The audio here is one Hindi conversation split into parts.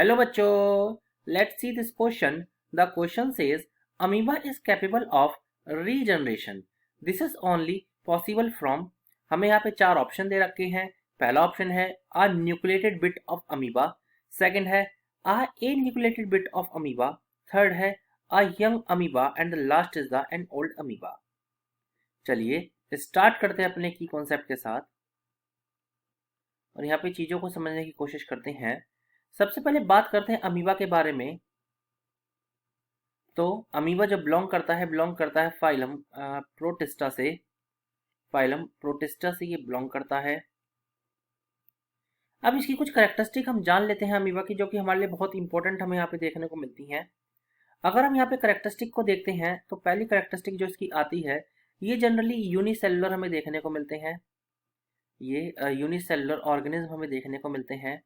Hello बच्चों, let's see this question. The question says amoeba is capable of regeneration. This is only possible from हमें यहाँ पे चार ऑप्शन दे रखे हैं. पहला ऑप्शन है a nucleated bit of amoeba. Second है a anucleated bit of amoeba. Third है a young amoeba and the last is the an old amoeba. चलिए स्टार्ट करते हैं अपने की कॉन्सेप्ट के साथ और यहाँ पे चीजों को समझने की कोशिश करते हैं. सबसे पहले बात करते हैं अमीबा के बारे में. तो अमीबा जो बिलोंग करता है फाइलम प्रोटिस्टा से. फाइलम प्रोटिस्टा से ये बिलोंग करता है. अब इसकी कुछ कैरेक्टरिस्टिक हम जान लेते हैं अमीबा की, जो कि हमारे लिए बहुत इंपॉर्टेंट हमें यहाँ पे देखने को मिलती हैं. अगर हम यहाँ पे कैरेक्टरिस्टिक को देखते हैं तो पहली कैरेक्टरिस्टिक जो इसकी आती है, ये जनरली यूनिसेलुलर हमें देखने को मिलते हैं. ये यूनिसेलुलर ऑर्गेनिज्म हमें देखने को मिलते हैं.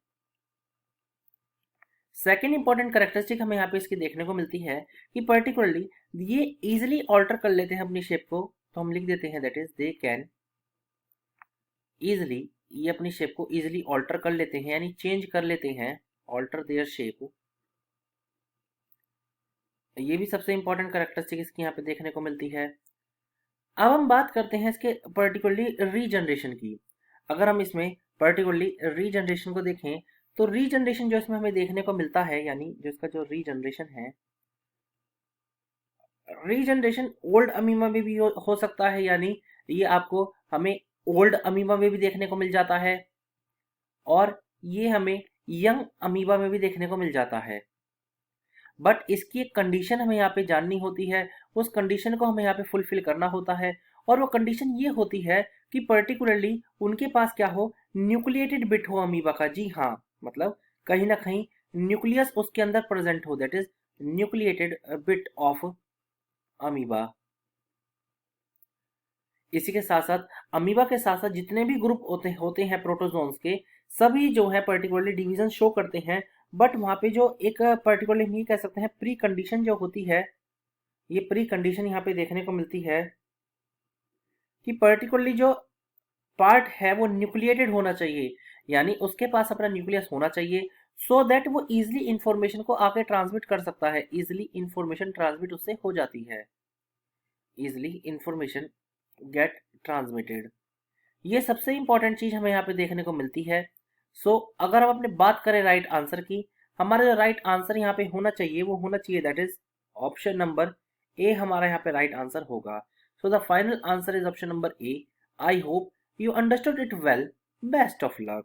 सेकेंड इंपॉर्टेंट कैरेक्टरिस्टिक हमें यहाँ पे इसकी देखने को मिलती है कि पर्टिकुलरली ये इजीली ऑल्टर कर लेते हैं अपनी शेप को. तो हम लिख देते हैं that is they can easily, ये अपनी शेप को इजीली ऑल्टर कर लेते हैं, यानी चेंज कर लेते हैं, ऑल्टर देयर शेप. ये भी सबसे इंपॉर्टेंट कैरेक्टरिस्टिक इसकी यहाँ पे देखने को मिलती है. अब हम बात करते हैं इसके पर्टिकुलरली रीजनरेशन की. अगर हम इसमें पर्टिकुलरली रीजनरेशन को देखें तो रीजनरेशन जो इसमें हमें देखने को मिलता है, यानी जो इसका जो रीजनरेशन है, रीजनरेशन ओल्ड अमीबा में भी हो सकता है, यानी ये आपको हमें ओल्ड अमीबा में भी देखने को मिल जाता है और ये हमें यंग अमीबा में भी देखने को मिल जाता है. बट इसकी एक कंडीशन हमें यहाँ पे जाननी होती है. उस कंडीशन को हमें यहाँ पे फुलफिल करना होता है और वो कंडीशन ये होती है कि पर्टिकुलरली उनके पास क्या हो, न्यूक्लिएटेड बिट हो अमीबा का. जी हाँ, मतलब कहीं ना कहीं न्यूक्लियस उसके अंदर प्रेजेंट हो, that is nucleated bit of amoeba. इसी के साथ साथ अमीबा के साथ साथ जितने भी ग्रुप होते हैं प्रोटोजोन्स के, सभी जो है पर्टिकुलरली डिवीजन शो करते हैं. बट वहां पे जो एक पर्टिकुलरली नहीं कह सकते हैं प्री कंडीशन जो होती है, ये प्री कंडीशन यहाँ पे देखने को मिलती है कि पर्टिकुलरली जो पार्ट है वो न्यूक्लिएटेड होना चाहिए, यानी उसके पास अपना न्यूक्लियस होना चाहिए, सो दैट वो इजिली इंफॉर्मेशन को आगे ट्रांसमिट कर सकता है. इजिली इंफॉर्मेशन ट्रांसमिट उससे हो जाती है, इजिली इंफॉर्मेशन गेट ट्रांसमिटेड. ये सबसे इंपॉर्टेंट चीज हमें यहाँ पे देखने को मिलती है. सो अगर हम अपने बात करें राइट आंसर की, हमारा जो राइट आंसर यहाँ पे होना चाहिए वो होना चाहिए that is option number A. हमारा यहाँ पे राइट आंसर होगा. So the final answer is option number A. I hope you understood it well. Best of luck.